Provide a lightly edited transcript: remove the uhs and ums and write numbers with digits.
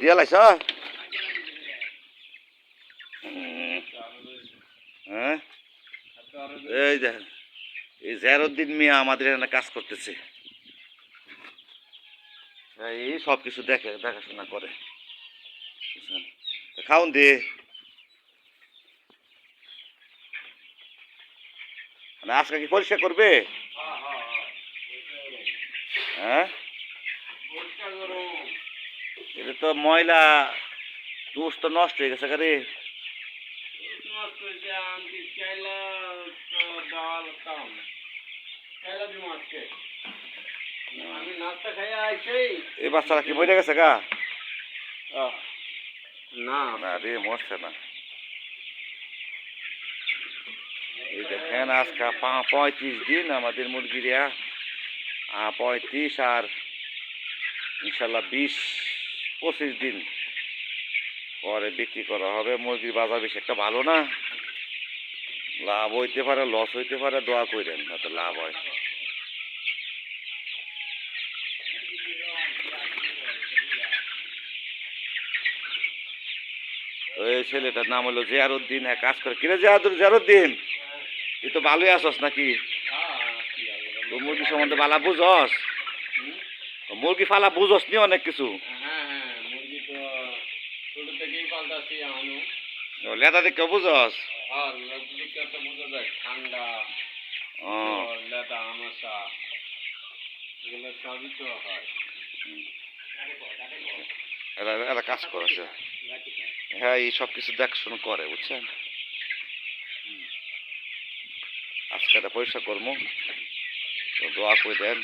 দিয়া লাইছ হ্যাঁ এই দেখেন এই জেরুদ্দিন মিয়া আমাদের এখানে কাজ করতেছে এই সব কিছু দেখাশোনা করে খাউন দে মানে আজকে কি পরিষ্কার করবে হ্যাঁ এটা তো ময়লা দুষ তো নষ্ট হয়ে গেছে রে এই বাচ্চারা কি মরে গেছে গা না রে মরছে না এই দেখেন আজকে 35 দিন আমাদের মুরগিরা 35 আর ইনশাল্লাহ 20-25 দিন পরে বিক্রি করা হবে মুরগির বাজার বেশি একটা ভালো না লাভ হইতে পারে লস হইতে পারে দোয়া করেন যাতে লাভ হয় এই ছেলেটার নাম হলো জিয়ারউদ্দিন হ্যাঁ কাজ করে কিরে জিয়ারউদ্দিন তুই তো ভালোই আসস নাকি তো মুরগি সম্বন্ধে বালা বুঝস মুরগি ফালা বুঝস নি অনেক কিছু লেদা দেখে বুঝস ঠান্ডা লেদা আমাশা এগুলো সবই তো হয় এরা কাজ করেছে হ্যাঁ এই সব কিছু দেখাশোনা করে বুঝছেন আজকে এটা পরিষ্কার করবো তো দোয়া করে দেন